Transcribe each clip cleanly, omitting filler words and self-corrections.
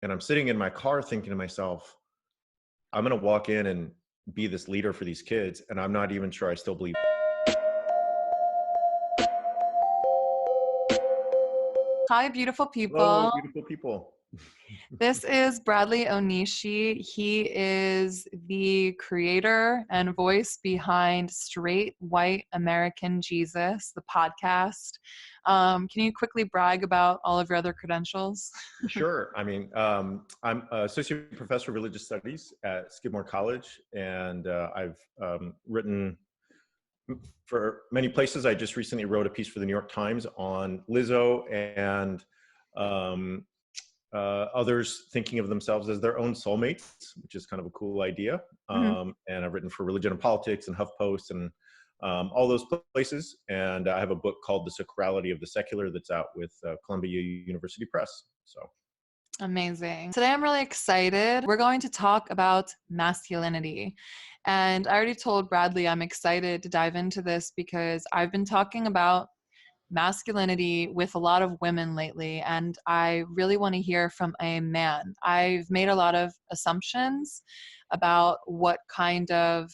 And I'm sitting in my car thinking to myself, I'm going to walk in and be this leader for these kids. And I'm not even sure I still believe. Hi, beautiful Hello, people. beautiful people. This is Bradley Onishi. He is the creator and voice behind Straight White American Jesus, the podcast. Can you quickly brag about all of your other credentials? Sure. I mean, I'm associate professor of religious studies at Skidmore College, and I've written for many places. I just recently wrote a piece for the New York Times on Lizzo and um, others thinking of themselves as their own soulmates, which is kind of a cool idea. Mhm. And I've written for Religion and Politics and HuffPost and all those places. And I have a book called The Sacrality of the Secular that's out with Columbia University Press. So. Amazing. Today I'm really excited. We're going to talk about masculinity. And I already told Bradley I'm excited to dive into this because I've been talking about masculinity with a lot of women lately, and I really want to hear from a man. I've made a lot of assumptions about what kind of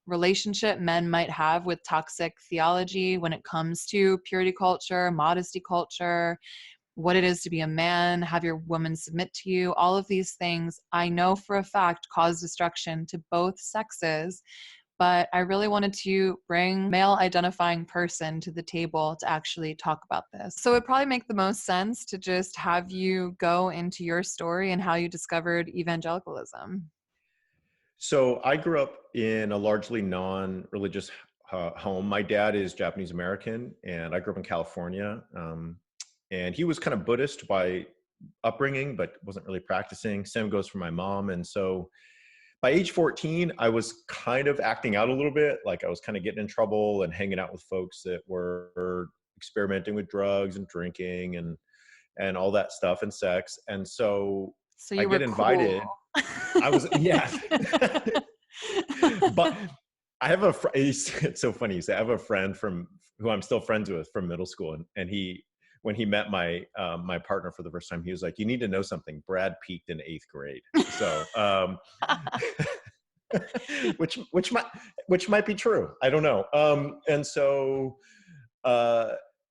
relationship men might have with toxic theology when it comes to purity culture, modesty culture, what it is to be a man, have your woman submit to you. All of these things I know for a fact cause destruction to both sexes, but I really wanted to bring male identifying person to the table to actually talk about this. So it'd probably make the most sense to just have you go into your story and how you discovered evangelicalism. So I grew up in a largely non-religious home. My dad is Japanese American, and I grew up in California. And he was kind of Buddhist by upbringing, but wasn't really practicing. Same goes for my mom. And so by age 14, I was kind of acting out a little bit. Like I was kind of getting in trouble and hanging out with folks that were experimenting with drugs and drinking and all that stuff and sex. And so So I you were get cool. invited. I was, yeah. But I have it's so funny. I have a friend from who I'm still friends with from middle school. And when he met my partner for the first time, he was like, you need to know something. Brad peaked in 8th grade. So, which might be true. I don't know. And so,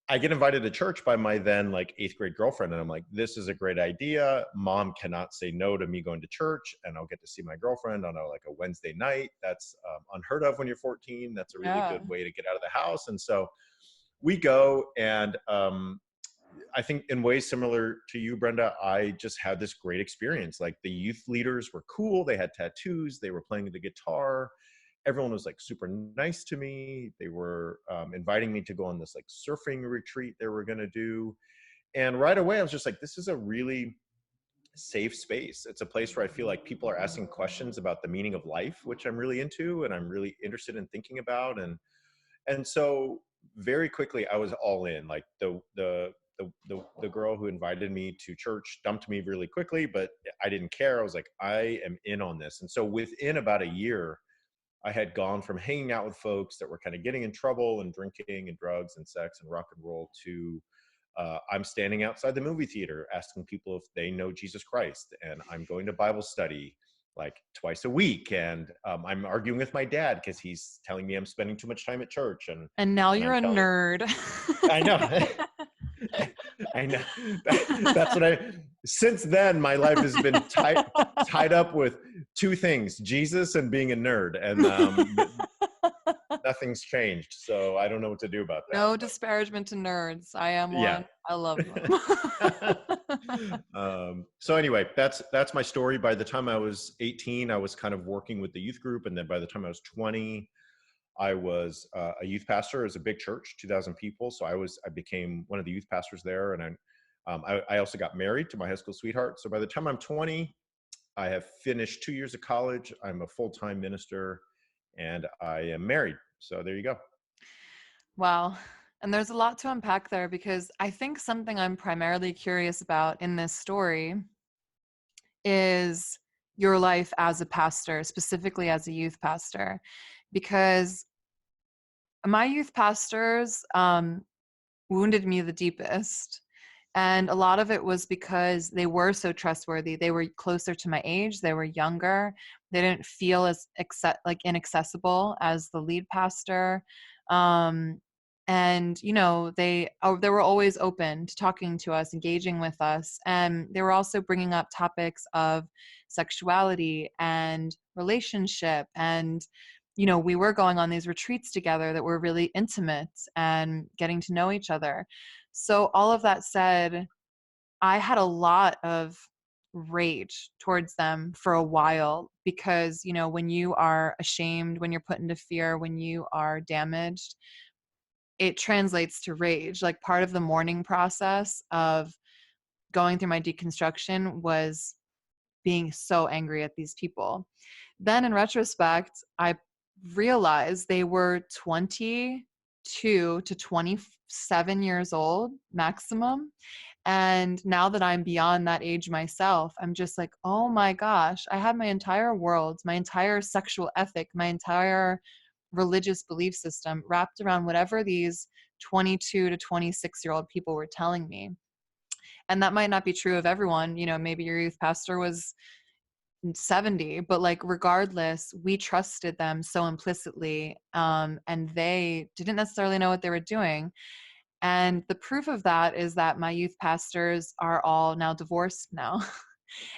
I get invited to church by my then like 8th grade girlfriend. And I'm like, this is a great idea. Mom cannot say no to me going to church, and I'll get to see my girlfriend on like a Wednesday night. That's unheard of when you're 14. That's a really Yeah. good way to get out of the house. And so we go, and I think in ways similar to you, Brenda, I just had this great experience. Like the youth leaders were cool. They had tattoos. They were playing the guitar. Everyone was like super nice to me. They were inviting me to go on this like surfing retreat they were going to do. And right away, I was just like, this is a really safe space. It's a place where I feel like people are asking questions about the meaning of life, which I'm really into and I'm really interested in thinking about. And so very quickly I was all in. Like the girl who invited me to church dumped me really quickly, but I didn't care. I was like, I am in on this. And so within about a year, I had gone from hanging out with folks that were kind of getting in trouble and drinking and drugs and sex and rock and roll to I'm standing outside the movie theater asking people if they know Jesus Christ, and I'm going to Bible study like twice a week, and I'm arguing with my dad because he's telling me I'm spending too much time at church, And now and you're I'm a telling, nerd. I know. I know. That's what since then, my life has been tied up with two things: Jesus and being a nerd, and nothing's changed. So I don't know what to do about that. No But disparagement to nerds. I am yeah. one. I love them. So anyway, that's my story. By the time I was 18, I was kind of working with the youth group, and then by the time I was 20, I was a youth pastor. It was a big church, 2,000 people. So I became one of the youth pastors there, and I also got married to my high school sweetheart. So by the time I'm 20, I have finished 2 years of college. I'm a full-time minister, and I am married. So there you go. Wow. And there's a lot to unpack there because I think something I'm primarily curious about in this story is your life as a pastor, specifically as a youth pastor, because my youth pastors wounded me the deepest. And a lot of it was because they were so trustworthy. They were closer to my age. They were younger. They didn't feel as inaccessible as the lead pastor. Um, and they were always open to talking to us, engaging with us, and they were also bringing up topics of sexuality and relationship. And we were going on these retreats together that were really intimate and getting to know each other. So all of that said, I had a lot of rage towards them for a while because, when you are ashamed, when you're put into fear, when you are damaged, it translates to rage. Like, part of the mourning process of going through my deconstruction was being so angry at these people. Then in retrospect, I realized they were 22 to 27 years old maximum. And now that I'm beyond that age myself, I'm just like, oh my gosh, I had my entire world, my entire sexual ethic, my entire religious belief system wrapped around whatever these 22 to 26-year-old people were telling me. And that might not be true of everyone. Maybe your youth pastor was 70, but like, regardless, we trusted them so implicitly, and they didn't necessarily know what they were doing. And the proof of that is that my youth pastors are all now divorced now.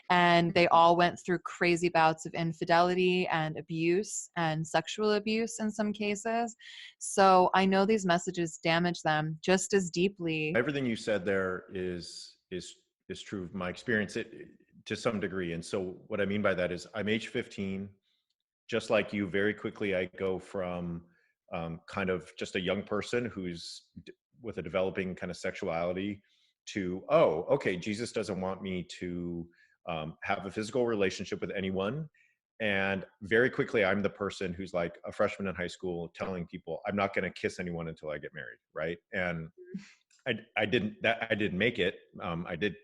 And they all went through crazy bouts of infidelity and abuse and sexual abuse in some cases. So I know these messages damage them just as deeply. Everything you said there is true of my experience to some degree. And so what I mean by that is I'm age 15, just like you. Very quickly I go from kind of just a young person who's with a developing kind of sexuality to, oh, okay, Jesus doesn't want me to have a physical relationship with anyone. And very quickly I'm the person who's like a freshman in high school telling people I'm not going to kiss anyone until I get married, right? And I didn't make it. I did,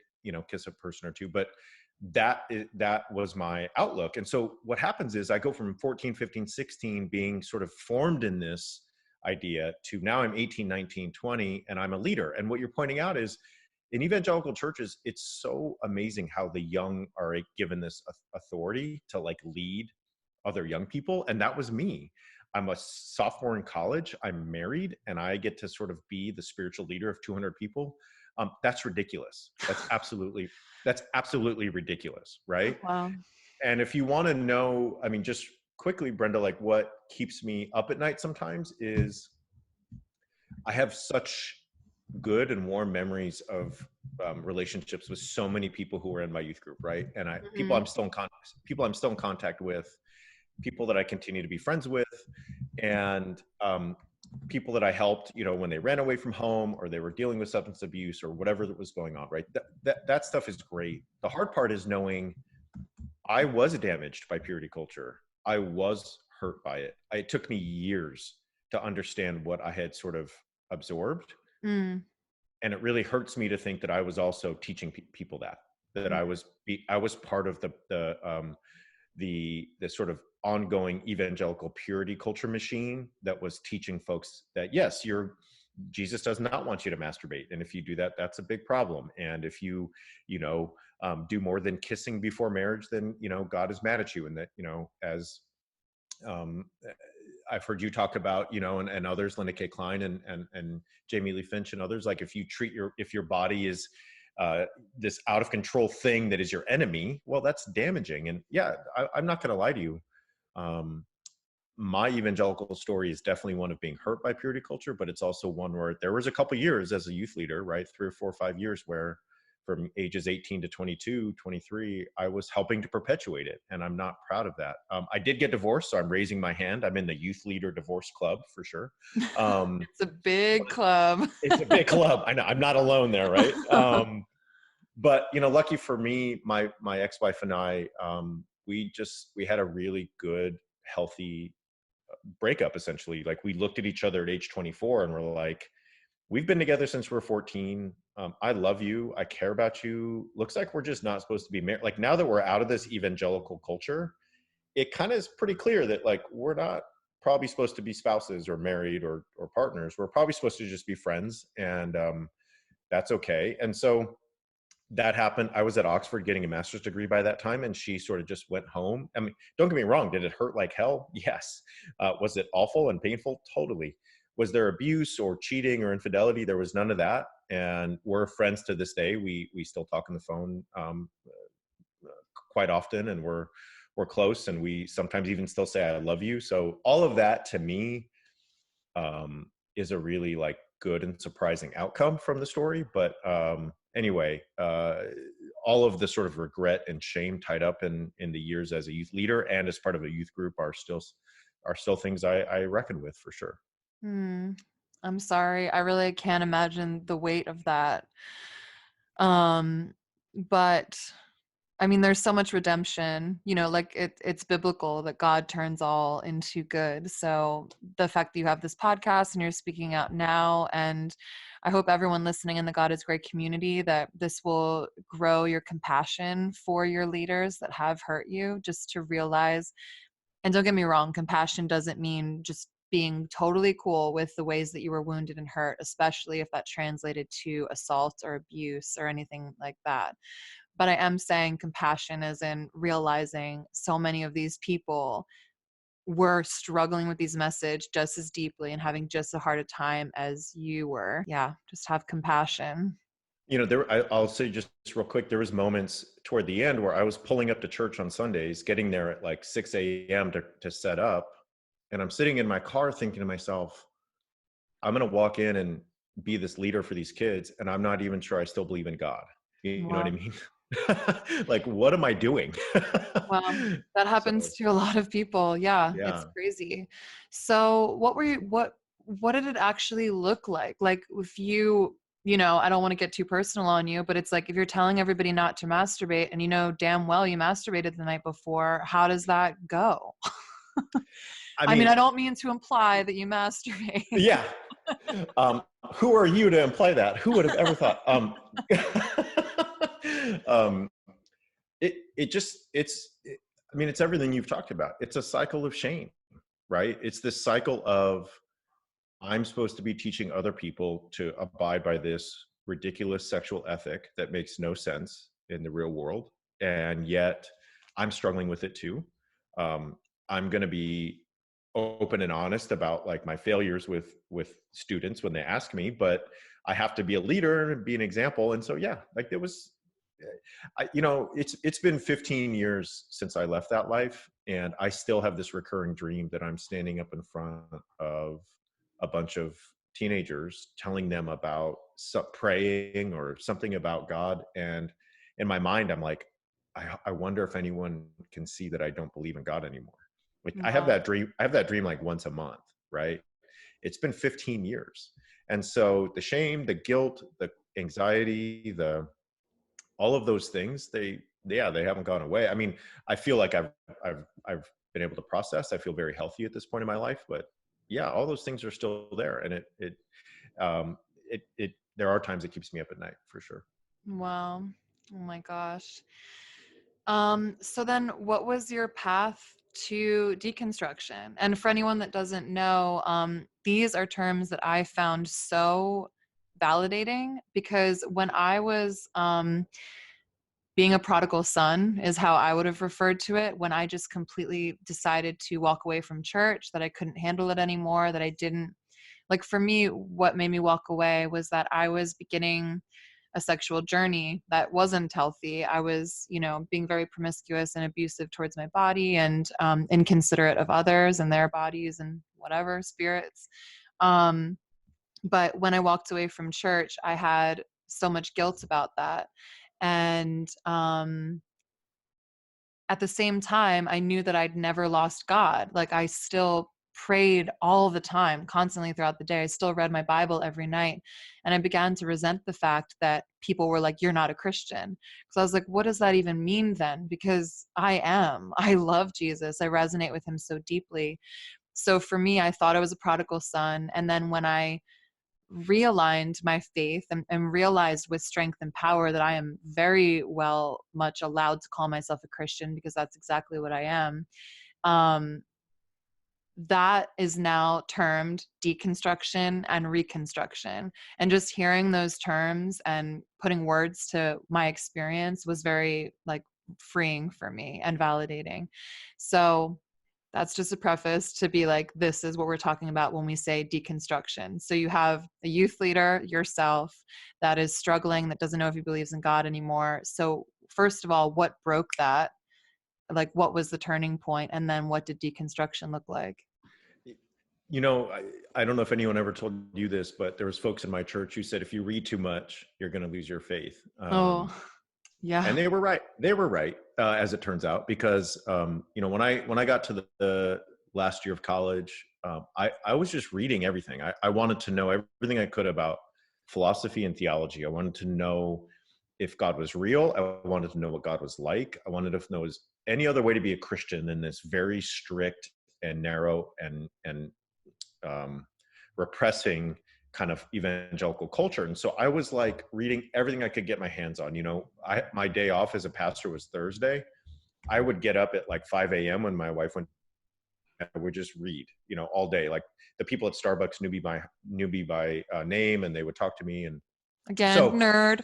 kiss a person or two, but that was my outlook. And so what happens is I go from 14, 15, 16 being sort of formed in this idea to now I'm 18, 19, 20, and I'm a leader. And what you're pointing out is in evangelical churches, it's so amazing how the young are given this authority to like lead other young people. And that was me. I'm a sophomore in college. I'm married, and I get to sort of be the spiritual leader of 200 people. That's ridiculous. That's absolutely ridiculous, right? Wow. And if you want to know, I mean, just quickly, Brenda, like what keeps me up at night sometimes is I have such good and warm memories of relationships with so many people who were in my youth group, right? And people Mhm. I'm still in contact with, people that I continue to be friends with, and people that I helped, when they ran away from home or they were dealing with substance abuse or whatever that was going on, right? That stuff is great. The hard part is knowing I was damaged by purity culture. I was hurt by it. It took me years to understand what I had sort of absorbed. Mm. And it really hurts me to think that I was also teaching people that I was part of the sort of ongoing evangelical purity culture machine that was teaching folks that yes, Jesus does not want you to masturbate, and if you do that, that's a big problem. And if do more than kissing before marriage, then God is mad at you. And that as um, I've heard you talk about, and others, Linda K. Klein and Jamie Lee Finch and others, like if your body is this out of control thing that is your enemy, well, that's damaging. And yeah, I'm not going to lie to you. Um, my evangelical story is definitely one of being hurt by purity culture, but it's also one where there was a couple years as a youth leader, right? 3 or 4 or 5 years where from ages 18 to 22, 23, I was helping to perpetuate it. And I'm not proud of that. I did get divorced, so I'm raising my hand. I'm in the youth leader divorce club for sure. It's a big club. It's a big club. I know I'm not alone there, right? But lucky for me, my ex-wife and I, we had a really good, healthy breakup. Essentially, like we looked at each other at age 24 and we're like, we've been together since we're 14. I love you. I care about you. Looks like we're just not supposed to be married. Like now that we're out of this evangelical culture, it kind of is pretty clear that like we're not probably supposed to be spouses or married or partners. We're probably supposed to just be friends. And that's okay. And so that happened. I was at Oxford getting a master's degree by that time, and she sort of just went home. I mean, don't get me wrong. Did it hurt like hell? Yes. Was it awful and painful? Totally. Was there abuse or cheating or infidelity? There was none of that. And we're friends to this day. We still talk on the phone quite often, and we're close, and we sometimes even still say I love you. So all of that to me is a really like good and surprising outcome from the story. But anyway, all of the sort of regret and shame tied up in the years as a youth leader and as part of a youth group are still things I reckon with for sure. Hmm. I'm sorry. I really can't imagine the weight of that. Um, but I mean, there's so much redemption, like it's biblical that God turns all into good. So the fact that you have this podcast and you're speaking out now, and I hope everyone listening in the God is Great community, that this will grow your compassion for your leaders that have hurt you, just to realize, and don't get me wrong, compassion doesn't mean just being totally cool with the ways that you were wounded and hurt, especially if that translated to assault or abuse or anything like that. But I am saying compassion as in realizing so many of these people were struggling with these message just as deeply and having just as hard a time as you were. Yeah, just have compassion. I'll say just real quick, there was moments toward the end where I was pulling up to church on Sundays, getting there at like 6 a.m. to set up. And I'm sitting in my car thinking to myself, I'm going to walk in and be this leader for these kids. And I'm not even sure I still believe in God. You know what I Wow. mean? Like, what am I doing? Wow. That happens So, to a lot of people. Yeah, it's yeah. crazy. So what did it actually look like? Like if I don't want to get too personal on you, but it's like if you're telling everybody not to masturbate and you know damn well you masturbated the night before, how does that go? I I mean, mean, I don't mean to imply that you masturbate. yeah. Who are you to imply that? Who would have ever thought? Um, I mean, it's everything you've talked about. It's a cycle of shame, right? It's this cycle of I'm supposed to be teaching other people to abide by this ridiculous sexual ethic that makes no sense in the real world, and yet I'm struggling with it too. I'm going to be open and honest about like my failures with students when they ask me, but I have to be a leader and be an example. And so yeah, like there was it's been 15 years since I left that life, and I still have this recurring dream that I'm standing up in front of a bunch of teenagers telling them about praying or something about God. And in my mind I'm like, I wonder if anyone can see that I don't believe in God anymore. Like Wow. I have that dream like once a month, right? It's been 15 years. And so the shame, the guilt, the anxiety, the all of those things, they haven't gone away. I mean, I feel like I've been able to process. I feel very healthy at this point in my life, but yeah, all those things are still there. And um there are times it keeps me up at night for sure. Wow. Oh my gosh. So then what was your path to deconstruction? And for anyone that doesn't know, these are terms that I found so validating because when I was being a prodigal son is how I would have referred to it, when I just completely decided to walk away from church, that I couldn't handle it anymore, that I didn't like. For me, what made me walk away was that I was beginning a sexual journey that wasn't healthy. I was, being very promiscuous and abusive towards my body and inconsiderate of others and their bodies and whatever spirits. Um, but when I walked away from church, I had so much guilt about that. And at the same time, I knew that I'd never lost God. Like I still prayed all the time, constantly throughout the day. I still read my Bible every night. And I began to resent the fact that people were like, you're not a Christian. Because I was like, what does that even mean then? Because I am. I love Jesus. I resonate with him so deeply. So for me, I thought I was a prodigal son. And then when I realigned my faith and realized with strength and power that I am very well much allowed to call myself a Christian because that's exactly what I am. Um, that is now termed deconstruction and reconstruction. And just hearing those terms and putting words to my experience was very like freeing for me and validating. So that's just a preface to be like, this is what we're talking about when we say deconstruction. So you have a youth leader, yourself, that is struggling, that doesn't know if he believes in God anymore. So first of all, what broke that? Like, what was the turning point? And then what did deconstruction look like? You know, I don't know if anyone ever told you this, but there was folks in my church who said, if you read too much, you're going to lose your faith. Oh, yeah. And they were right. They were right, as it turns out, because you know, when I got to the last year of college, I was just reading everything. I wanted to know everything I could about philosophy and theology. I wanted to know if God was real. I wanted to know what God was like. I wanted to know is any other way to be a Christian than this very strict and narrow and repressing kind of evangelical culture. And so I was like reading everything I could get my hands on. You know, my day off as a pastor was Thursday. I would get up at like 5 a.m. when my wife went. I would just read, you know, all day. Like the people at Starbucks knew me by name, and they would talk to me. And Again, so nerd.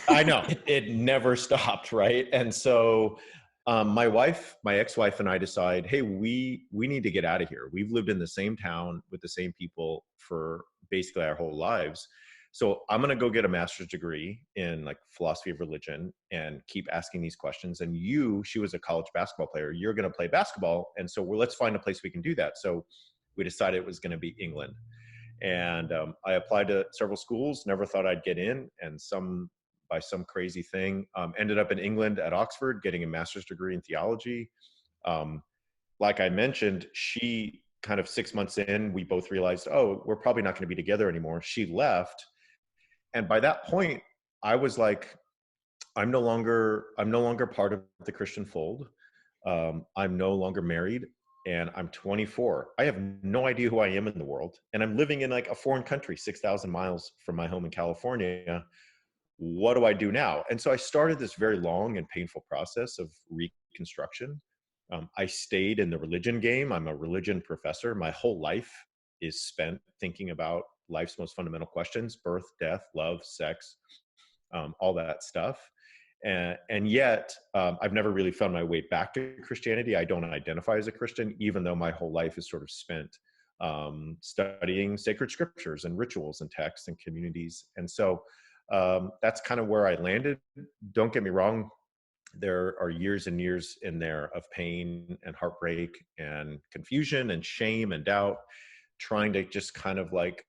I know it never stopped, right? And so my ex-wife and I decide, hey, we need to get out of here. We've lived in the same town with the same people for basically our whole lives. So I'm going to go get a master's degree in like philosophy of religion and keep asking these questions. And she was a college basketball player. You're going to play basketball. And so let's find a place we can do that. So we decided it was going to be England. And I applied to several schools, never thought I'd get in. And by some crazy thing, ended up in England at Oxford getting a master's degree in theology. Um, like I mentioned, she kind of 6 months in, we both realized, oh, we're probably not going to be together anymore. She left. And by that point, I was like, I'm no longer part of the Christian fold. I'm no longer married, and I'm 24. I have no idea who I am in the world, and I'm living in like a foreign country, 6,000 miles from my home in California. What do I do now? And so I started this very long and painful process of reconstruction. I stayed in the religion game. I'm a religion professor. My whole life is spent thinking about life's most fundamental questions: birth, death, love, sex, all that stuff. And yet, I've never really found my way back to Christianity. I don't identify as a Christian, even though my whole life is sort of spent studying sacred scriptures and rituals and texts and communities. And so that's kind of where I landed. Don't get me wrong. There are years and years in there of pain and heartbreak and confusion and shame and doubt, trying to just kind of like,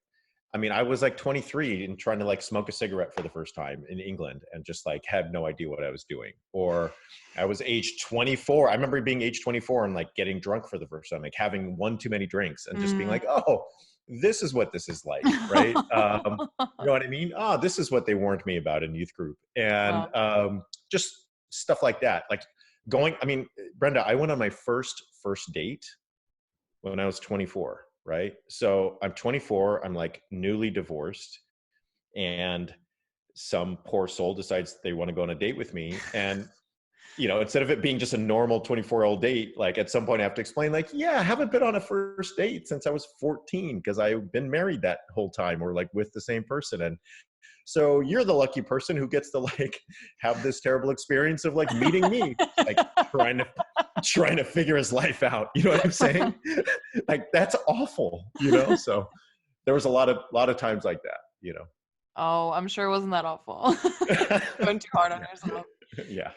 I mean, I was like 23 and trying to like smoke a cigarette for the first time in England and just like had no idea what I was doing. Or I was age 24. I remember being age 24 and like getting drunk for the first time, like having one too many drinks and just being like, oh, this is what this is like, right? You know what I mean? Oh, this is what they warned me about in youth group. And just stuff like that. Like I mean, Brenda, I went on my first date when I was 24, right? So I'm 24, I'm like newly divorced, and some poor soul decides they want to go on a date with me. And, you know, instead of it being just a normal 24-year-old date, like at some point I have to explain, like, yeah, I haven't been on a first date since I was 14 because I've been married that whole time, or like with the same person. And so you're the lucky person who gets to like have this terrible experience of like meeting me, like trying to figure his life out. You know what I'm saying? Like that's awful, you know? So there was a lot of times like that, you know? Oh, I'm sure it wasn't that awful. Going too hard on yourself. Yeah.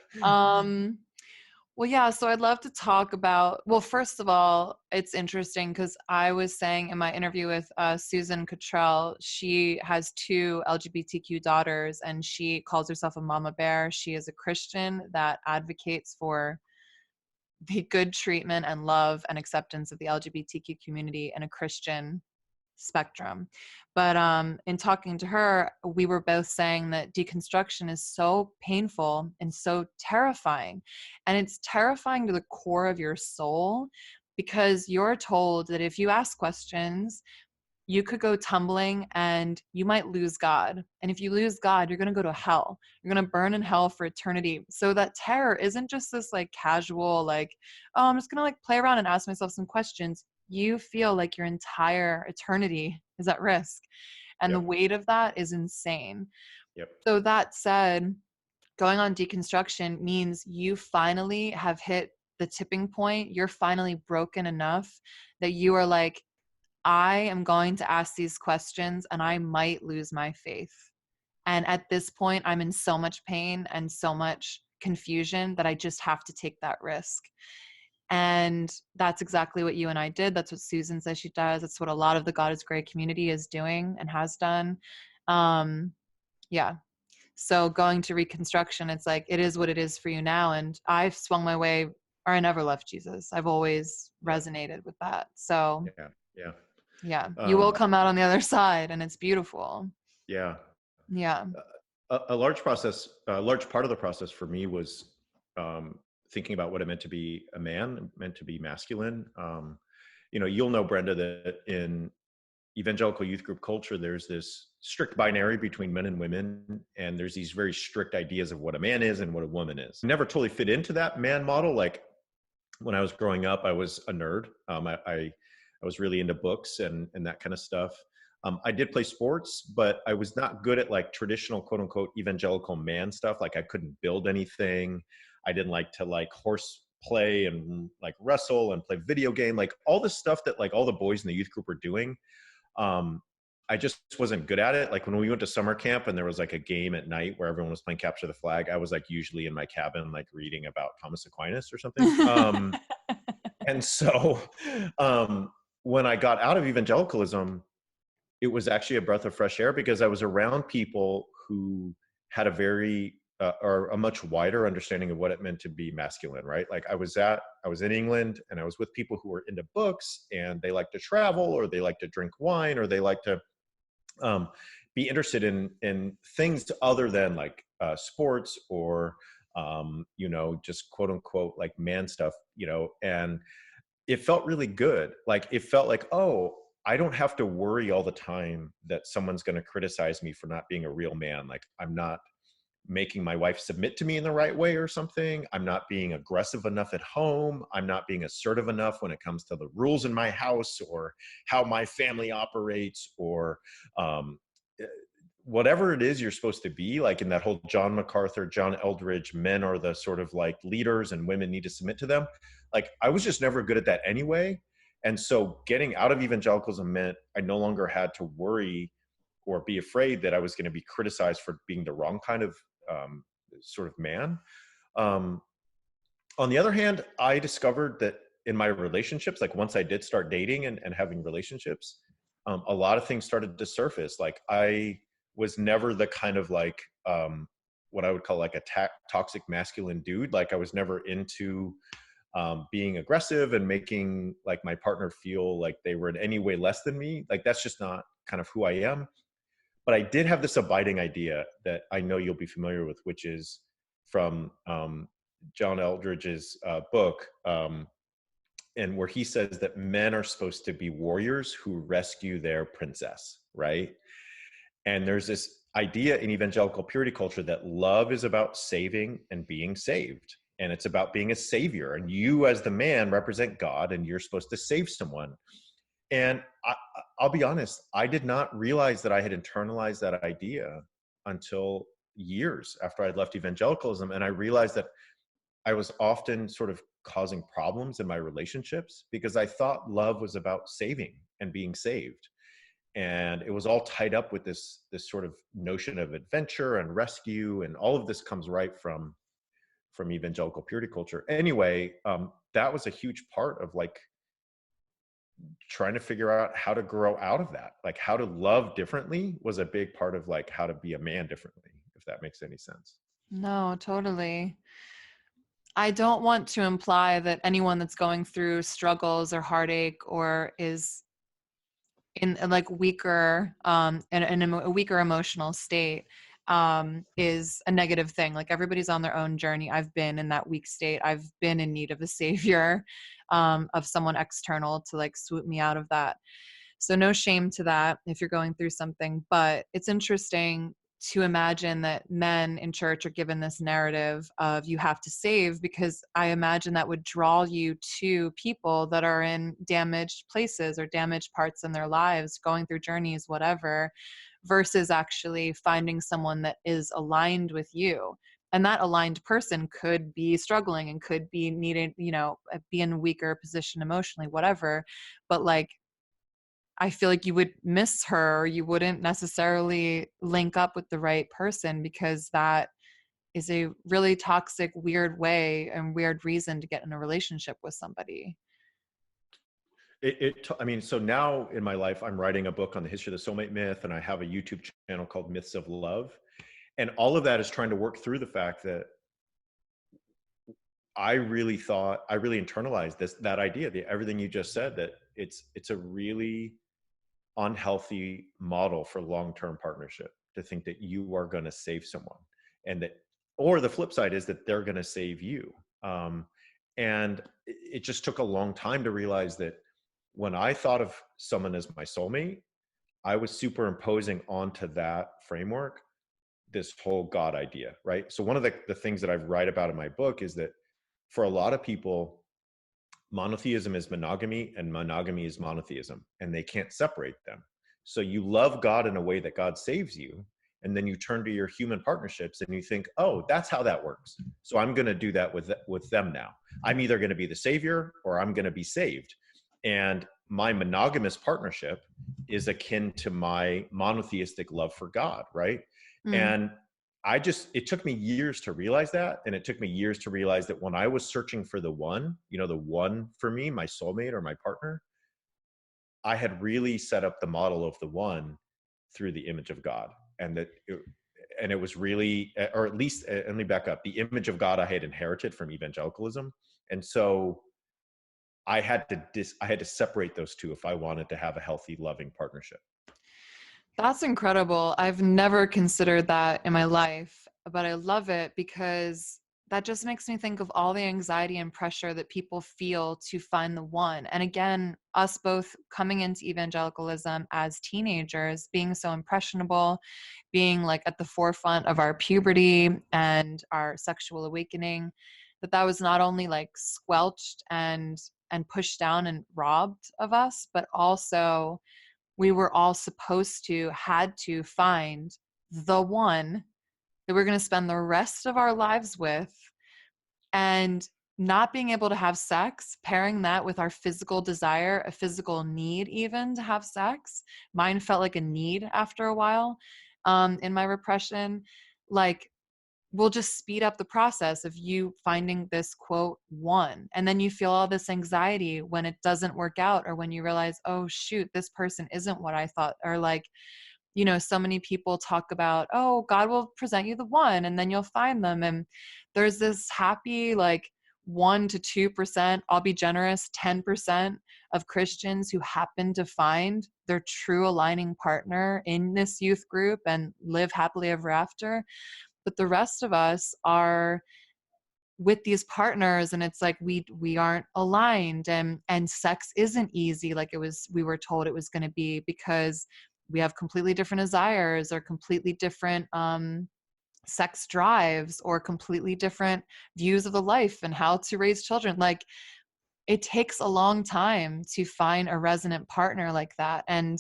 Well, yeah, so I'd love to talk about, well, first of all, it's interesting because I was saying in my interview with Susan Cottrell, she has 2 LGBTQ daughters and she calls herself a mama bear. She is a Christian that advocates for the good treatment and love and acceptance of the LGBTQ community in a Christian spectrum. But in talking to her, we were both saying that deconstruction is so painful and so terrifying. And it's terrifying to the core of your soul because you're told that if you ask questions, you could go tumbling and you might lose God. And if you lose God, you're going to go to hell. You're going to burn in hell for eternity. So that terror isn't just this like casual, like, oh, I'm just going to like play around and ask myself some questions. you feel like your entire eternity is at risk. And the Yep. weight of that is insane. Yep. So that said, going on deconstruction means you finally have hit the tipping point. You're finally broken enough that you are like, I am going to ask these questions and I might lose my faith. And at this point, I'm in so much pain and so much confusion that I just have to take that risk. And that's exactly what you and I did. That's what Susan says she does. That's what a lot of the God is Gray community is doing and has done. Um, yeah. So going to reconstruction, it's like, it is what it is for you now. And I've swung my way, or I never left Jesus. I've always Yeah. resonated with that. So Yeah. Yeah. yeah, you will Um, come out on the other side and it's beautiful. yeah. Yeah. A large process, a large part of the process for me was thinking about what it meant to be a man, meant to be masculine. You'll know, Brenda, that in evangelical youth group culture, there's this strict binary between men and women, and there's these very strict ideas of what a man is and what a woman is. Never totally fit into that man model. Like when I was growing up, I was a nerd. I was really into books and that kind of stuff. I did play sports, but I was not good at like traditional quote unquote evangelical man stuff. Like I couldn't build anything. I didn't like to like horse play and like wrestle and play video game, like all the stuff that like all the boys in the youth group were doing. Um, I just wasn't good at it. Like when we went to summer camp and there was like a game at night where everyone was playing capture the flag, I was like usually in my cabin, like reading about Thomas Aquinas or something. And so when I got out of evangelicalism, it was actually a breath of fresh air because I was around people who had a very or a much wider understanding of what it meant to be masculine, right? Like I was in England and I was with people who were into books and they like to travel or they like to drink wine or they like to be interested in things other than like sports or just quote unquote like man stuff, and it felt really good. Like it felt like, oh, I don't have to worry all the time that someone's going to criticize me for not being a real man. Like I'm not making my wife submit to me in the right way or something. I'm not being aggressive enough at home. I'm not being assertive enough when it comes to the rules in my house or how my family operates or um, eh, whatever it is you're supposed to be. Like in that whole John MacArthur, John Eldridge, men are the sort of like leaders and women need to submit to them. Like I was just never good at that anyway. And so getting out of evangelicalism meant I no longer had to worry or be afraid that I was going to be criticized for being the wrong kind of sort of man. Um, on the other hand, I discovered that in my relationships, like once I did start dating and having relationships, a lot of things started to surface. Like I was never the kind of like what I would call like a toxic masculine dude. Like I was never into being aggressive and making like my partner feel like they were in any way less than me. Like that's just not kind of who I am. But I did have this abiding idea that I know you'll be familiar with, which is from John Eldridge's book, and where he says that men are supposed to be warriors who rescue their princess, right? And there's this idea in evangelical purity culture that love is about saving and being saved. And it's about being a savior. And you, as the man, represent God, and you're supposed to save someone. And I'll be honest, I did not realize that I had internalized that idea until years after I'd left evangelicalism. And I realized that I was often sort of causing problems in my relationships because I thought love was about saving and being saved. And it was all tied up with this sort of notion of adventure and rescue. And all of this comes right from evangelical purity culture. Anyway, that was a huge part of like trying to figure out how to grow out of that. Like how to love differently was a big part of like how to be a man differently, if that makes any sense. No, totally. I don't want to imply that anyone that's going through struggles or heartache or is in like weaker in a weaker emotional state is a negative thing. Like everybody's on their own journey. I've been in that weak state. I've been in need of a savior, of someone external to like swoop me out of that. So no shame to that if you're going through something. But it's interesting, to imagine that men in church are given this narrative of you have to save, because I imagine that would draw you to people that are in damaged places or damaged parts in their lives, going through journeys, whatever, versus actually finding someone that is aligned with you. And that aligned person could be struggling and could be needing, be in a weaker position emotionally, whatever. But like, I feel like you would miss her, or you wouldn't necessarily link up with the right person, because that is a really toxic, weird way and weird reason to get in a relationship with somebody. I mean, so now in my life, I'm writing a book on the history of the soulmate myth, and I have a YouTube channel called Myths of Love. And all of that is trying to work through the fact that I really internalized that idea, everything you just said, that it's a really unhealthy model for long-term partnership to think that you are going to save someone, and that, or the flip side is that they're going to save you. And it just took a long time to realize that when I thought of someone as my soulmate, I was superimposing onto that framework this whole God idea, right? So one of the things that I write about in my book is that for a lot of people, monotheism is monogamy and monogamy is monotheism, and they can't separate them. So you love God in a way that God saves you, and then you turn to your human partnerships and you think, oh, that's how that works. So I'm going to do that with them now. I'm either going to be the savior or I'm going to be saved. And my monogamous partnership is akin to my monotheistic love for God, right? Mm. And it took me years to realize that. And it took me years to realize that when I was searching for the one, the one for me, my soulmate or my partner, I had really set up the model of the one through the image of God. And it was really, or at least, let me back up, the image of God I had inherited from evangelicalism. And so I had to separate those two if I wanted to have a healthy, loving partnership. That's incredible. I've never considered that in my life, but I love it because that just makes me think of all the anxiety and pressure that people feel to find the one. And again, us both coming into evangelicalism as teenagers, being so impressionable, being like at the forefront of our puberty and our sexual awakening, that was not only like squelched and pushed down and robbed of us, but also we were all had to find the one that we're going to spend the rest of our lives with. And not being able to have sex, pairing that with our physical desire, a physical need even to have sex. Mine felt like a need after a while, in my repression. Like, will just speed up the process of you finding this quote one. And then you feel all this anxiety when it doesn't work out, or when you realize, oh shoot, this person isn't what I thought. Or like, so many people talk about, oh, God will present you the one and then you'll find them. And there's this happy, like 1 to 2%, I'll be generous, 10% of Christians who happen to find their true aligning partner in this youth group and live happily ever after. But the rest of us are with these partners, and it's like we aren't aligned, and sex isn't easy like we were told it was going to be, because we have completely different desires, or completely different sex drives, or completely different views of the life and how to raise children. Like, it takes a long time to find a resonant partner like that. And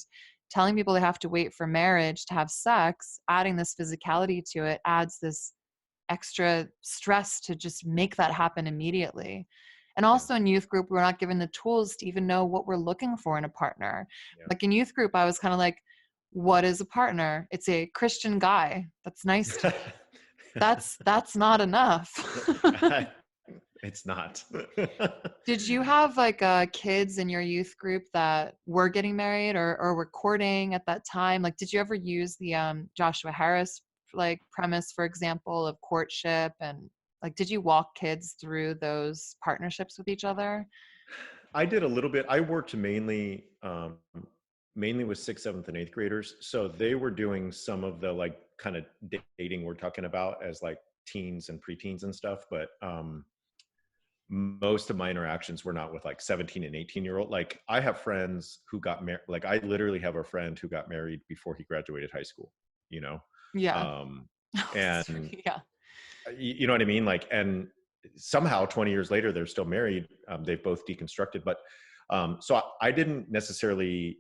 telling people they have to wait for marriage to have sex, adding this physicality to it, adds this extra stress to just make that happen immediately. And Yeah. also in youth group, we're not given the tools to even know what we're looking for in a partner. Like in youth group, I was kind of like, what is a partner? It's a Christian guy that's nice to me. That's not enough. It's not. Did you have like kids in your youth group that were getting married, or were courting at that time? Like, did you ever use the Joshua Harris like premise, for example, of courtship? And like, did you walk kids through those partnerships with each other? I did a little bit. I worked mainly with sixth, seventh, and eighth graders. So they were doing some of the like kind of dating we're talking about as like teens and preteens and stuff. But most of my interactions were not with like 17 and 18-year-old. Like, I have friends who got married. Like, I literally have a friend who got married before he graduated high school, you know? Yeah. Um, Oh, and yeah. you know what I mean? Like, and somehow 20 years later, they're still married. They've both deconstructed, but so I didn't necessarily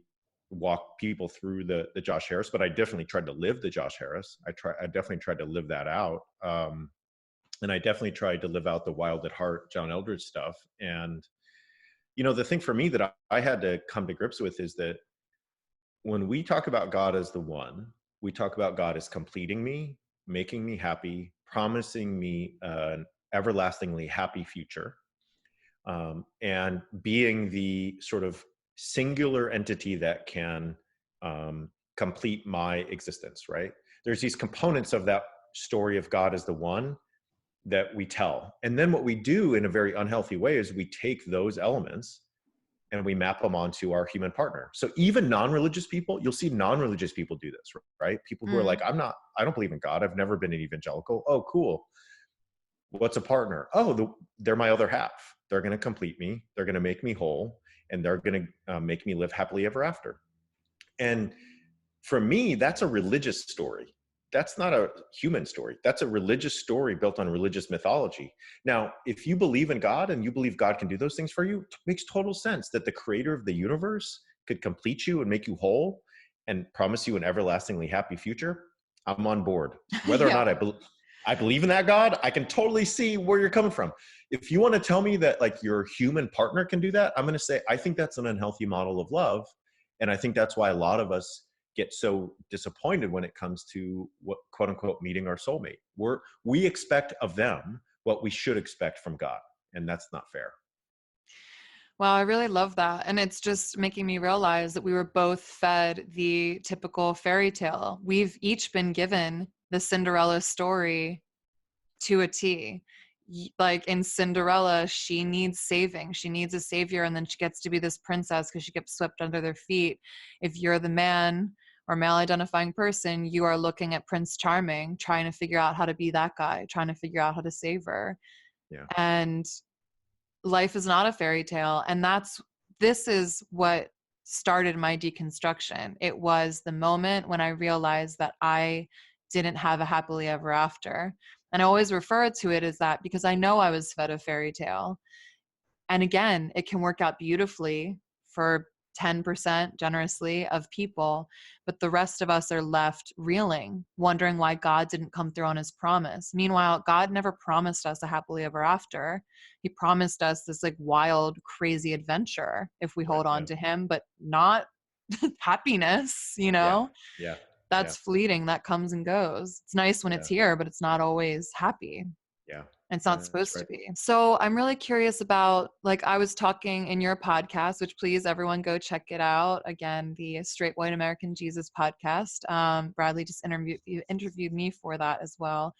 walk people through the Josh Harris, but I definitely tried to live the Josh Harris. I definitely tried to live that out. And I definitely tried to live out the Wild at Heart, John Eldredge stuff. And, you know, the thing for me that I had to come to grips with is that when we talk about God as the one, we talk about God as completing me, making me happy, promising me an everlastingly happy future, and being the sort of singular entity that can complete my existence, right? There's these components of that story of God as the one that we tell. And then what we do in a very unhealthy way is we take those elements and we map them onto our human partner. So even non-religious people, you'll see non-religious people do this, right? People who are like, Mm. I don't believe in God. I've never been an evangelical. Oh, cool. What's a partner? Oh, they're my other half. They're going to complete me. They're going to make me whole, and they're going to make me live happily ever after. And for me, that's a religious story. That's not a human story. That's a religious story built on religious mythology. Now, if you believe in God and you believe God can do those things for you, it makes total sense that the creator of the universe could complete you and make you whole and promise you an everlastingly happy future. I'm on board. Whether or Yeah. not I believe in that God, I can totally see where you're coming from. If you want to tell me that like your human partner can do that, I'm going to say, I think that's an unhealthy model of love. And I think that's why a lot of us get so disappointed when it comes to what quote unquote meeting our soulmate. We expect of them what we should expect from God, and that's not fair. Well, I really love that. And it's just making me realize that we were both fed the typical fairy tale. We've each been given the Cinderella story to a T. Like in Cinderella, she needs saving. She needs a savior, and then she gets to be this princess because she gets swept under their feet. If you're the man or male identifying person, you are looking at Prince Charming, trying to figure out how to be that guy, trying to figure out how to save her. Yeah. And life is not a fairy tale. And this is what started my deconstruction. It was the moment when I realized that I didn't have a happily ever after. And I always refer to it as that because I know I was fed a fairy tale. And again, it can work out beautifully for 10% generously of people, but the rest of us are left reeling, wondering why God didn't come through on his promise. Meanwhile, God never promised us a happily ever after. He promised us this like wild, crazy adventure if we Right. hold on Yeah. to him, but not happiness, you Yeah. know? Yeah. Yeah. That's fleeting, that comes and goes. It's nice when Yeah. it's here, but it's not always happy. Yeah. It's not That's supposed to right. be. So I'm really curious about, like, I was talking in your podcast, which please everyone go check it out. Again, the Straight White American Jesus podcast. Bradley just interviewed me for that as well.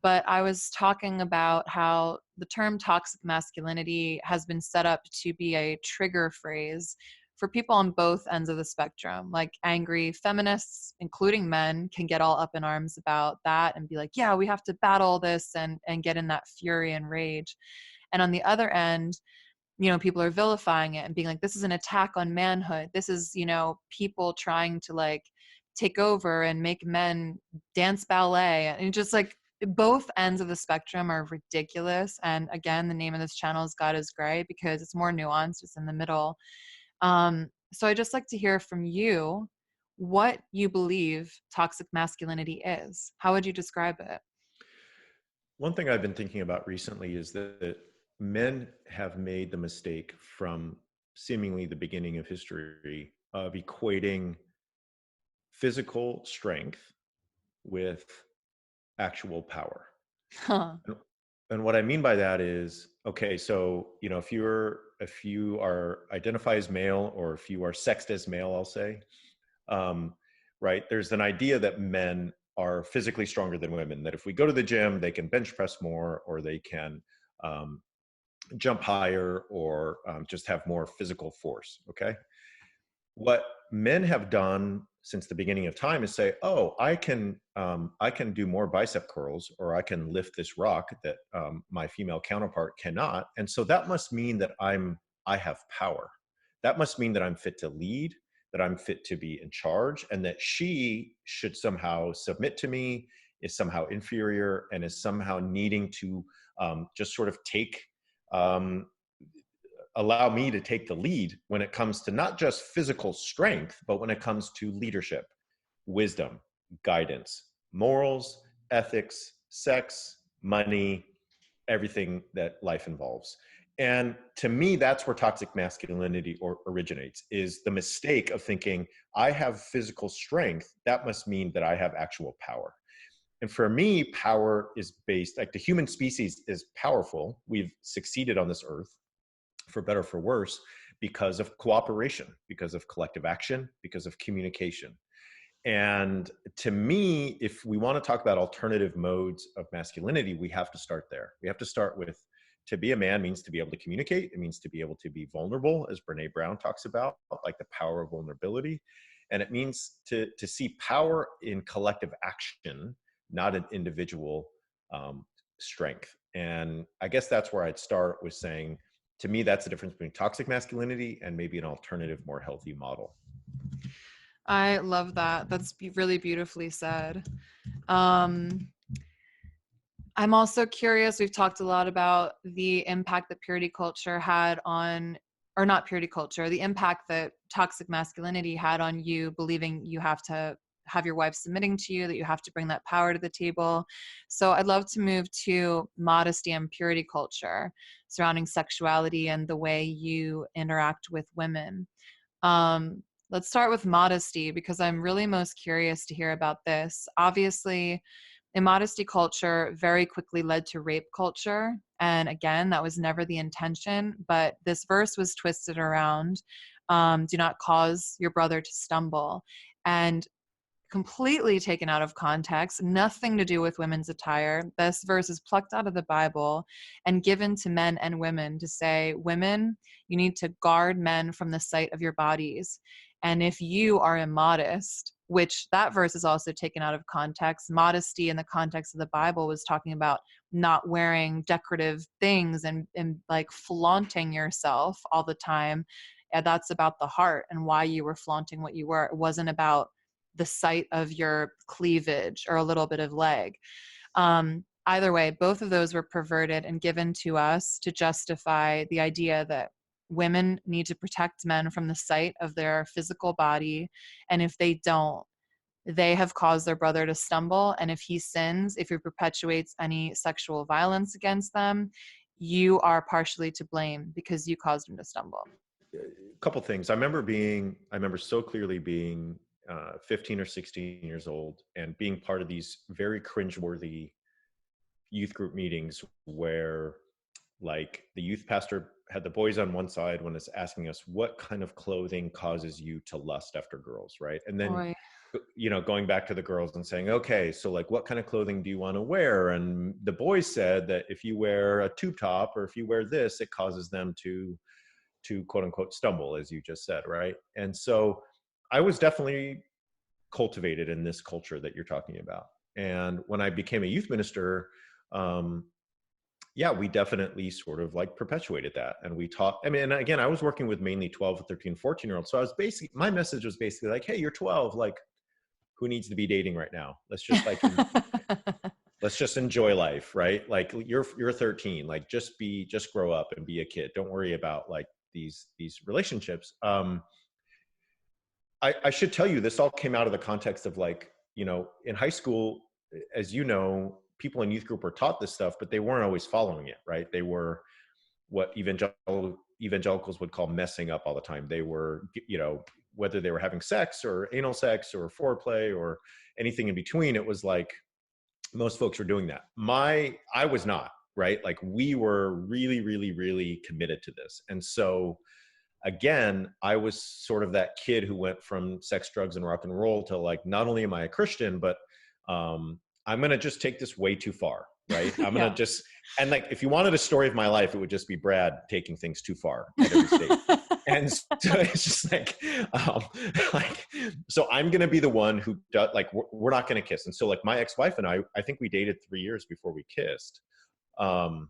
But I was talking about how the term toxic masculinity has been set up to be a trigger phrase for people on both ends of the spectrum. Like angry feminists, including men, can get all up in arms about that and be like, yeah, we have to battle this and get in that fury and rage. And on the other end, people are vilifying it and being like, this is an attack on manhood. This is, people trying to like take over and make men dance ballet. And just like both ends of the spectrum are ridiculous. And again, the name of this channel is God is Gray because it's more nuanced. It's in the middle. So I just like to hear from you what you believe toxic masculinity is. How would you describe it? One thing I've been thinking about recently is that men have made the mistake from seemingly the beginning of history of equating physical strength with actual power. Huh. And and what I mean by that is, okay, so if you are identify as male or if you are sexed as male, I'll say, um, right? There's an idea that men are physically stronger than women. That if we go to the gym, they can bench press more, or they can um, jump higher, or just have more physical force. Okay, what men have done since the beginning of time is say, oh, I can do more bicep curls, or I can lift this rock that my female counterpart cannot, and so that must mean that I have power. That must mean that I'm fit to lead. that I'm fit to be in charge, and that she should somehow submit to me, is somehow inferior, and is somehow needing to just sort of take, um, allow me to take the lead when it comes to not just physical strength, but when it comes to leadership, wisdom, guidance, morals, ethics, sex, money, everything that life involves. And to me, that's where toxic masculinity originates, is the mistake of thinking, I have physical strength, that must mean that I have actual power. And for me, power is based, like the human species is powerful. We've succeeded on this earth, for better or for worse, because of cooperation, because of collective action, because of communication. And to me, if we want to talk about alternative modes of masculinity, we have to start there. We have to start with, to be a man means to be able to communicate. It means to be able to be vulnerable, as Brene Brown talks about, like the power of vulnerability. And it means to see power in collective action, not an individual strength. And I guess that's where I'd start with saying, to me, that's the difference between toxic masculinity and maybe an alternative, more healthy model. I love that. That's really beautifully said. Um, I'm also curious. We've talked a lot about the impact that purity culture had on, or not purity culture, the impact that toxic masculinity had on you, believing you have to have your wife submitting to you, that you have to bring that power to the table. So I'd love to move to modesty and purity culture surrounding sexuality and the way you interact with women. Um, let's start with modesty, because I'm really most curious to hear about this. Obviously, immodesty culture very quickly led to rape culture. And again, that was never the intention, but this verse was twisted around. Do not cause your brother to stumble. And completely taken out of context, nothing to do with women's attire. This verse is plucked out of the Bible and given to men and women to say, women, you need to guard men from the sight of your bodies. And if you are immodest, which that verse is also taken out of context, modesty in the context of the Bible was talking about not wearing decorative things and like flaunting yourself all the time. And that's about the heart and why you were flaunting what you were. It wasn't about the sight of your cleavage or a little bit of leg. Either way, both of those were perverted and given to us to justify the idea that women need to protect men from the sight of their physical body. And if they don't, they have caused their brother to stumble. And if he sins, if he perpetuates any sexual violence against them, you are partially to blame because you caused him to stumble. A couple things. I remember so clearly being 15 or 16 years old and being part of these very cringeworthy youth group meetings where, like, the youth pastor had the boys on one side when it's asking us what kind of clothing causes you to lust after girls, right? And then, Oy. going back to the girls and saying, okay, so like, what kind of clothing do you want to wear? And the boys said that if you wear a tube top or if you wear this, it causes them to quote unquote stumble, as you just said, right? And so I was definitely cultivated in this culture that you're talking about. And when I became a youth minister, um, yeah, we definitely sort of like perpetuated that. And we taught, I mean, and again, I was working with mainly 12, 13, 14-year-olds. So I was basically, my message was basically like, hey, you're 12, like, who needs to be dating right now? Let's just like, let's just enjoy life, right? Like you're 13, like just grow up and be a kid. Don't worry about like these relationships. I should tell you, this all came out of the context of like, in high school, as you know, people in youth group were taught this stuff, but they weren't always following it, right? They were what evangelicals would call messing up all the time. They were, whether they were having sex or anal sex or foreplay or anything in between, it was like most folks were doing that. I was not, right? Like we were really, really, really committed to this. And so again, I was sort of that kid who went from sex, drugs, and rock and roll to like, not only am I a Christian, but I'm going to just take this way too far, right? I'm going to Yeah. just, and like, if you wanted a story of my life, it would just be Brad taking things too far at every stage. And so it's just like, so I'm going to be the one who does, like, we're not going to kiss. And so like my ex-wife and I think we dated 3 years before we kissed. And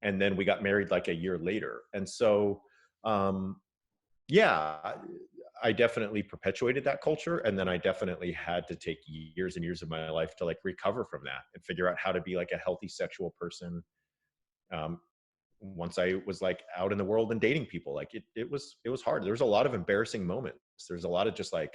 then we got married like a year later. And so, yeah, I definitely perpetuated that culture. And then I definitely had to take years and years of my life to like recover from that and figure out how to be like a healthy sexual person. Um, Once I was like out in the world and dating people, like it was hard. There was a lot of embarrassing moments. There's a lot of just like,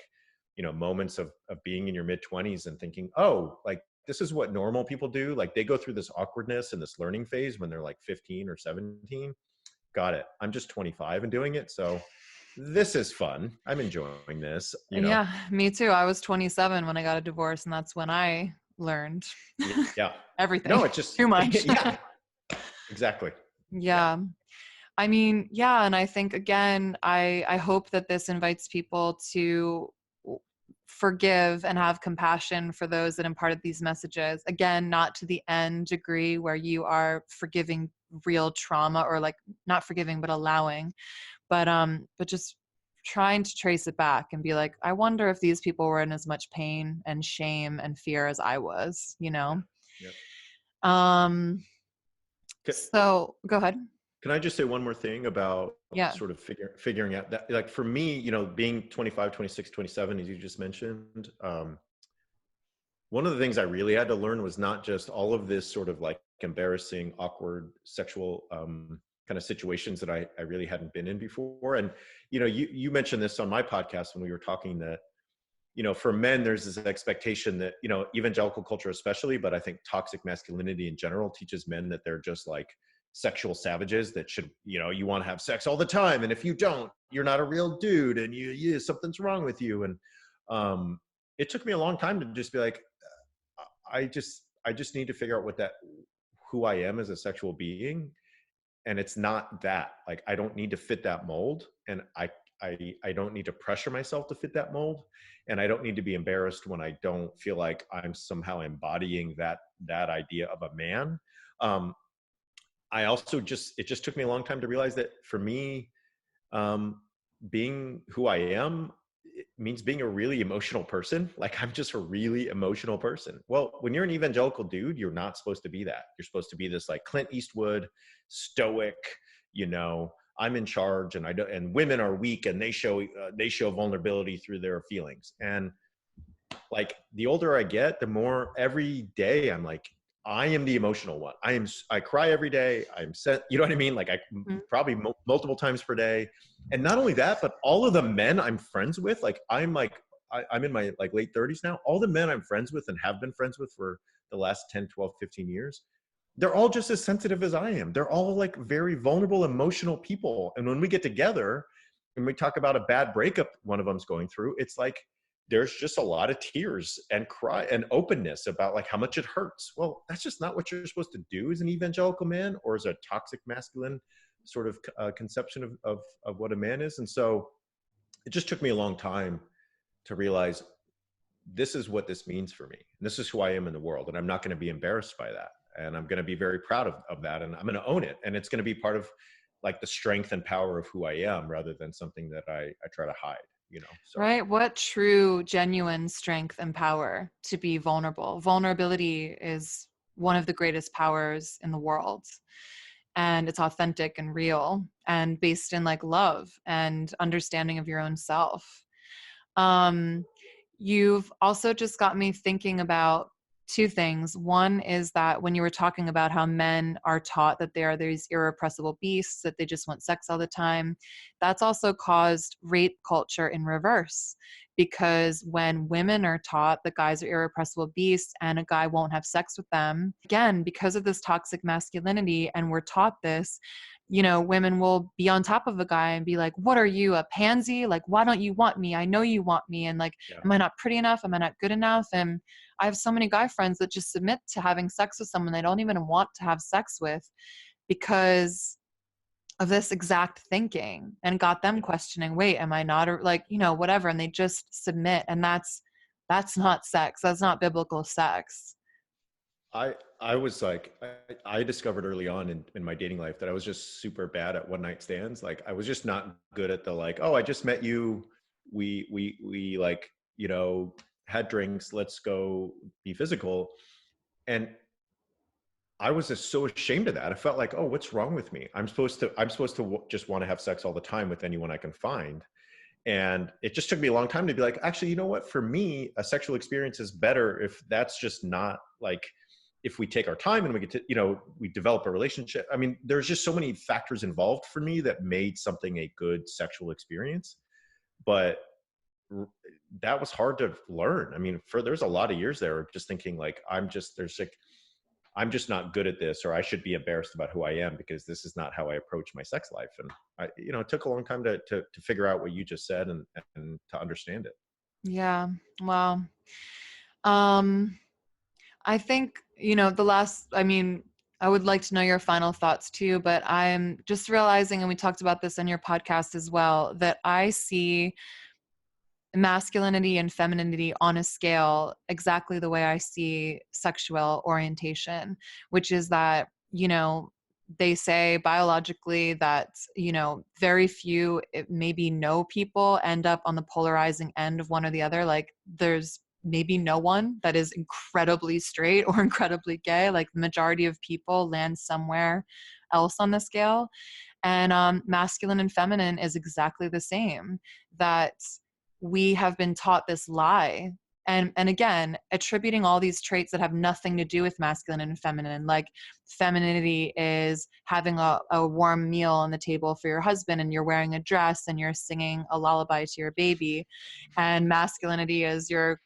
moments of being in your mid 20s and thinking, oh, like this is what normal people do. Like they go through this awkwardness and this learning phase when they're like 15 or 17. Got it. I'm just 25 and doing it. So this is fun. I'm enjoying this, Yeah, me too. I was 27 when I got a divorce, and that's when I learned Yeah. everything No, it just, too much. yeah, exactly. Yeah. Yeah. I mean, yeah, and I think again, I hope that this invites people to forgive and have compassion for those that imparted these messages. Again, not to the end degree where you are forgiving real trauma, or like not forgiving but allowing, but just trying to trace it back and be like, I wonder if these people were in as much pain and shame and fear as I was, you Yeah. know? Yeah. Um, Can, so go ahead. can I just say one more thing about Yeah. sort of figuring out that, like for me, being 25, 26, 27, as you just mentioned, one of the things I really had to learn was not just all of this sort of like embarrassing, awkward sexual kind of situations that I really hadn't been in before. And, you mentioned this on my podcast when we were talking that, for men, there's this expectation that, evangelical culture especially, but I think toxic masculinity in general teaches men that they're just like sexual savages that should, you want to have sex all the time. And if you don't, you're not a real dude and something's wrong with you. And it took me a long time to just be like, I just need to figure out who I am as a sexual being. And it's not that, like, I don't need to fit that mold. And I don't need to pressure myself to fit that mold. And I don't need to be embarrassed when I don't feel like I'm somehow embodying that idea of a man. Um, it just took me a long time to realize that for me, um, being who I am, it means being a really emotional person. Like I'm just a really emotional person. Well, when you're an evangelical dude, you're not supposed to be that. You're supposed to be this like Clint Eastwood, stoic, I'm in charge, and I don't, and women are weak and they show vulnerability through their feelings. And like the older I get, the more every day I'm like, I am the emotional one. I cry every day. I'm set. You know what I mean? Like I Mhm. probably multiple times per day. And not only that, but all of the men I'm friends with, like I'm in my like late 30s now. All the men I'm friends with and have been friends with for the last 10, 12, 15 years, they're all just as sensitive as I am. They're all like very vulnerable, emotional people. And when we get together and we talk about a bad breakup one of them's going through, it's like there's just a lot of tears and cry and openness about like how much it hurts. Well, that's just not what you're supposed to do as an evangelical man or as a toxic masculine sort of conception of what a man is. And so it just took me a long time to realize this is what this means for me. And this is who I am in the world. And I'm not going to be embarrassed by that. And I'm going to be very proud of that. And I'm going to own it. And it's going to be part of like the strength and power of who I am rather than something that I try to hide, so. Right? What true, genuine strength and power to be vulnerable. Vulnerability is one of the greatest powers in the world. And it's authentic and real and based in like love and understanding of your own self. Um, you've also just got me thinking about two things. One is that when you were talking about how men are taught that they are these irrepressible beasts, that they just want sex all the time, that's also caused rape culture in reverse. Because when women are taught that guys are irrepressible beasts and a guy won't have sex with them, again, because of this toxic masculinity, and we're taught this, women will be on top of a guy and be like, what are you, a pansy? Like, why don't you want me? I know you want me. And like, Yeah. am I not pretty enough? Am I not good enough? And I have so many guy friends that just submit to having sex with someone they don't even want to have sex with because of this exact thinking, and got them questioning, wait, am I not, or like, whatever. And they just submit. And that's not sex. That's not biblical sex. I was like, I discovered early on in my dating life that I was just super bad at one night stands. Like I was just not good at the like, oh, I just met you. We like, had drinks. Let's go be physical. And I was just so ashamed of that. I felt like, oh, what's wrong with me? I'm supposed to just want to have sex all the time with anyone I can find. And it just took me a long time to be like, actually, you know what? For me, a sexual experience is better if that's just not like, if we take our time and we get to, we develop a relationship. I mean, there's just so many factors involved for me that made something a good sexual experience. But that was hard to learn. I mean, there's a lot of years there of just thinking like, I'm just not good at this, or I should be embarrassed about who I am because this is not how I approach my sex life. And it took a long time to figure out what you just said and to understand it. Yeah. Wow. Um, I think, the last, I mean, I would like to know your final thoughts too, but I'm just realizing, and we talked about this on your podcast as well, that I see masculinity and femininity on a scale exactly the way I see sexual orientation, which is that, they say biologically that, very few, maybe no people end up on the polarizing end of one or the other. Like there's maybe no one that is incredibly straight or incredibly gay. Like the majority of people land somewhere else on the scale. And masculine and feminine is exactly the same, that we have been taught this lie. And again, attributing all these traits that have nothing to do with masculine and feminine, like femininity is having a warm meal on the table for your husband and you're wearing a dress and you're singing a lullaby to your baby. And masculinity is you're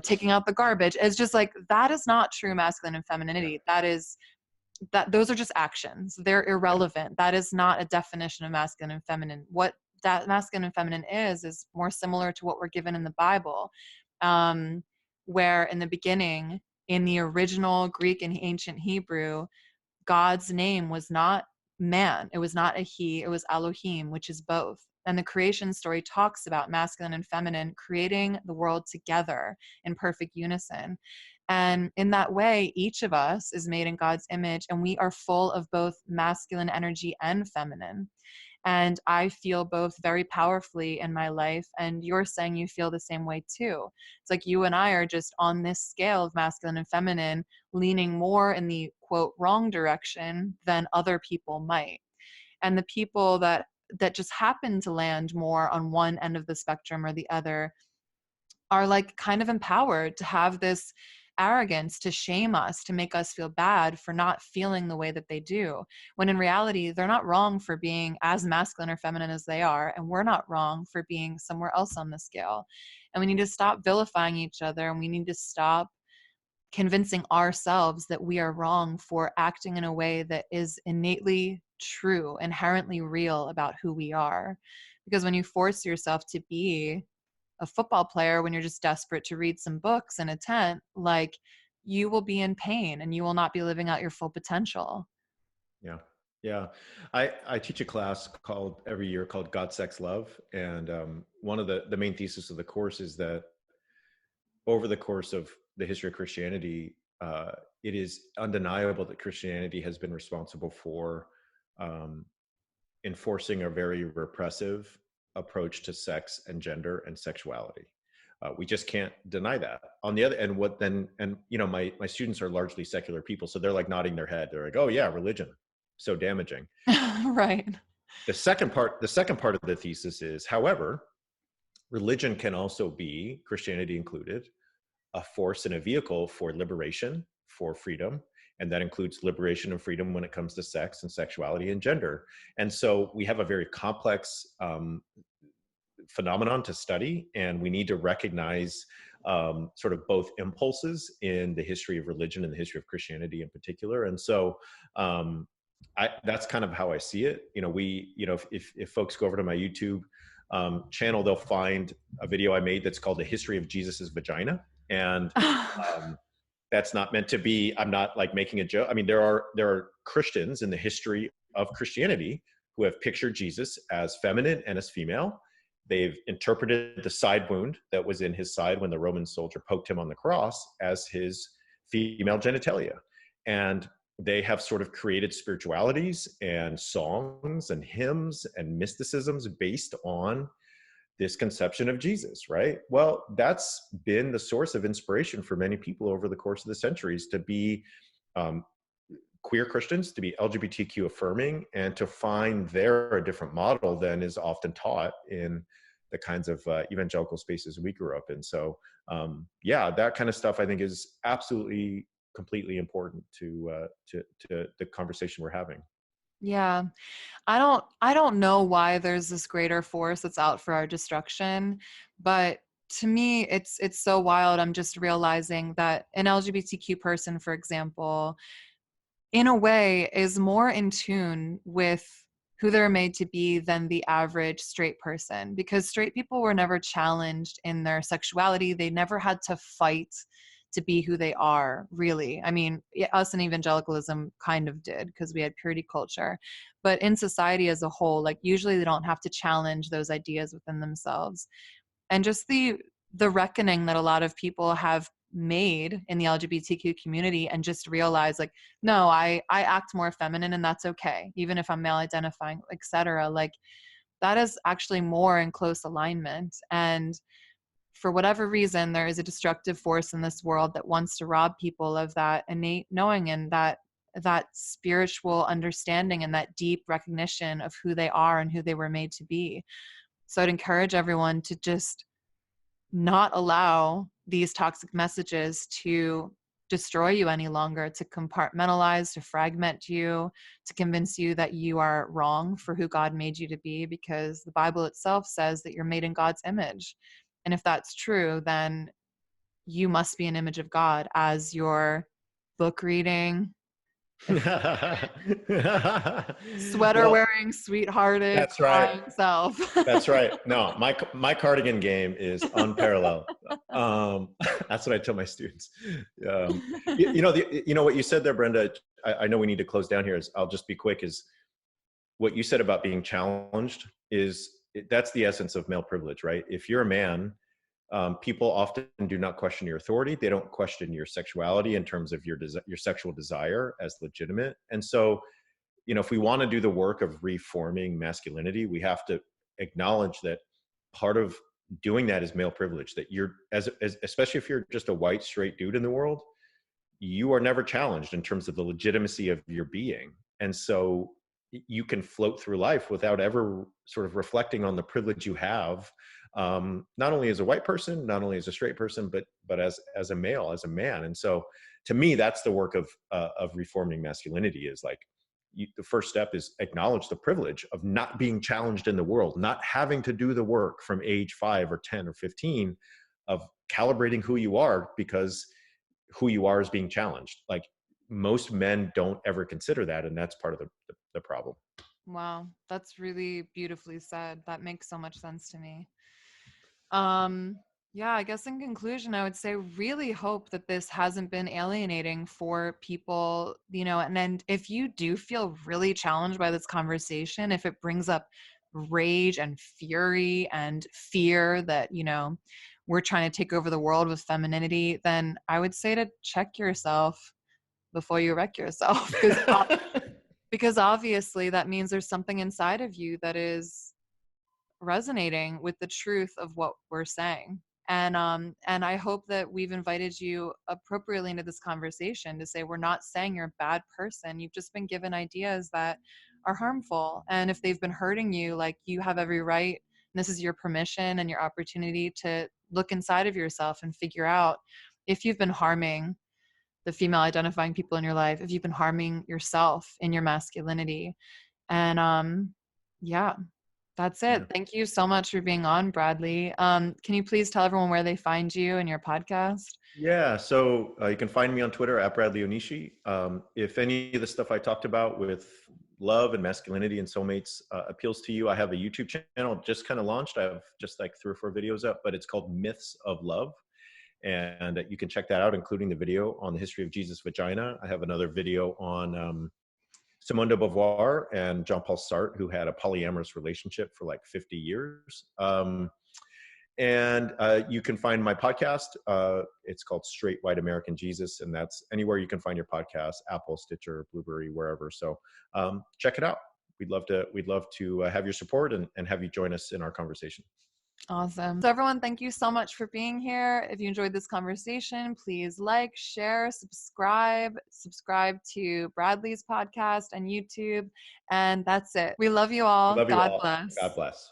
taking out the garbage. It's just like, that is not true masculine and femininity. That those are just actions. They're Yeah. irrelevant. That is not a definition of masculine and feminine. What that masculine and feminine is more similar to what we're given in the Bible, um, where in the beginning, in the original Greek and ancient Hebrew, God's name was not man. It was not a he. It was Elohim, which is both. And the creation story talks about masculine and feminine creating the world together in perfect unison. And in that way, each of us is made in God's image, and we are full of both masculine energy and feminine. And I feel both very powerfully in my life. And you're saying you feel the same way too. It's like you and I are just on this scale of masculine and feminine, leaning more in the quote wrong direction than other people might. And the people that just happen to land more on one end of the spectrum or the other are like kind of empowered to have this arrogance to shame us, to make us feel bad for not feeling the way that they do, when in reality they're not wrong for being as masculine or feminine as they are, and we're not wrong for being somewhere else on the scale. And we need to stop vilifying each other, and we need to stop convincing ourselves that we are wrong for acting in a way that is innately true, inherently real about who we are. Because when you force yourself to be a football player, when you're just desperate to read some books in a tent, like, you will be in pain and you will not be living out your full potential. Yeah. Yeah. I teach a class called every year called God, Sex, Love. And one of the main thesis of the course is that over the course of the history of Christianity, it is undeniable that Christianity has been responsible for um, enforcing a very repressive approach to sex and gender and sexuality. We just can't deny that. On the other, and what then, and my students are largely secular people, so they're like nodding their head. They're like, "Oh yeah, religion, so damaging." Right. The second part of the thesis is, however, religion can also be, Christianity included, a force and a vehicle for liberation, for freedom. And that includes liberation and freedom when it comes to sex and sexuality and gender. And so we have a very complex phenomenon to study, and we need to recognize sort of both impulses in the history of religion and the history of Christianity in particular. And so that's kind of how I see it. If folks go over to my YouTube channel, they'll find a video I made that's called "The History of Jesus's Vagina," and that's not meant to be. I'm not like making a joke. I mean, there are Christians in the history of Christianity who have pictured Jesus as feminine and as female. They've interpreted the side wound that was in his side when the Roman soldier poked him on the cross as his female genitalia. And they have sort of created spiritualities and songs and hymns and mysticisms based on this conception of Jesus, right? Well, that's been the source of inspiration for many people over the course of the centuries to be um, queer Christians to be LGBTQ affirming and to find there a different model than is often taught in the kinds of evangelical spaces we grew up in. So yeah, that kind of stuff I think is absolutely completely important to the conversation we're having. Yeah. I don't know why there's this greater force that's out for our destruction, but to me it's so wild. I'm just realizing that an LGBTQ person, for example, in a way is more in tune with who they're made to be than the average straight person, because straight people were never challenged in their sexuality. They never had to fight to be who they are, really. I mean, us in evangelicalism kind of did because we had purity culture, but in society as a whole, like usually they don't have to challenge those ideas within themselves. And just the reckoning that a lot of people have made in the LGBTQ community and just realize like, no, I act more feminine and that's okay, even if I'm male identifying, etc. Like that is actually more in close alignment. And for whatever reason, there is a destructive force in this world that wants to rob people of that innate knowing and that spiritual understanding and that deep recognition of who they are and who they were made to be. So I'd encourage everyone to just not allow these toxic messages to destroy you any longer, to compartmentalize, to fragment you, to convince you that you are wrong for who God made you to be, because the Bible itself says that you're made in God's image. And if that's true, then you must be an image of God as your book reading, sweater Well, wearing, sweethearted, that's right. crying self. That's right. No, my cardigan game is unparalleled. That's what I tell my students. You know what you said there, Brenda. I know we need to close down here. I'll just be quick. Is what you said about being challenged that's the essence of male privilege, right? If you're a man, people often do not question your authority. They don't question your sexuality in terms of your sexual desire as legitimate. And so, if we want to do the work of reforming masculinity, we have to acknowledge that part of doing that is male privilege. That you're especially if you're just a white straight dude in the world, you are never challenged in terms of the legitimacy of your being. And so you can float through life without ever sort of reflecting on the privilege you have, not only as a white person, not only as a straight person, but as a male, as a man. And so to me, that's the work of reforming masculinity. Is like the first step is acknowledge the privilege of not being challenged in the world, not having to do the work from age 5 or 10 or 15 of calibrating who you are, because who you are is being challenged. Like most men don't ever consider that, and that's part of the problem. Wow, that's really beautifully said. That makes so much sense to me. Um, yeah, I guess in conclusion, I would say really hope that this hasn't been alienating for people, and if you do feel really challenged by this conversation, if it brings up rage and fury and fear that, we're trying to take over the world with femininity, then I would say to check yourself before you wreck yourself, because obviously that means there's something inside of you that is resonating with the truth of what we're saying. And I hope that we've invited you appropriately into this conversation to say we're not saying you're a bad person. You've just been given ideas that are harmful. And if they've been hurting you, like, you have every right, and this is your permission and your opportunity to look inside of yourself and figure out if you've been harming the female identifying people in your life, if you've been harming yourself in your masculinity. And yeah, that's it. Yeah. Thank you so much for being on, Bradley. Can you please tell everyone where they find you and your podcast? Yeah, so you can find me on Twitter at Bradley Onishi. If any of the stuff I talked about with love and masculinity and soulmates appeals to you, I have a YouTube channel just kind of launched. I have just like 3 or 4 videos up, but it's called Myths of Love. And you can check that out, including the video on the history of Jesus' vagina. I have another video on Simone de Beauvoir and Jean-Paul Sartre, who had a polyamorous relationship for like 50 years. And you can find my podcast. It's called Straight White American Jesus, and that's anywhere you can find your podcast: Apple, Stitcher, Blueberry, wherever. So check it out. We'd love to have your support and have you join us in our conversation. Awesome. So everyone, thank you so much for being here. If you enjoyed this conversation, please like, share, subscribe to Bradley's podcast and YouTube. And that's it. We love you We all. love you God all. God bless. bless.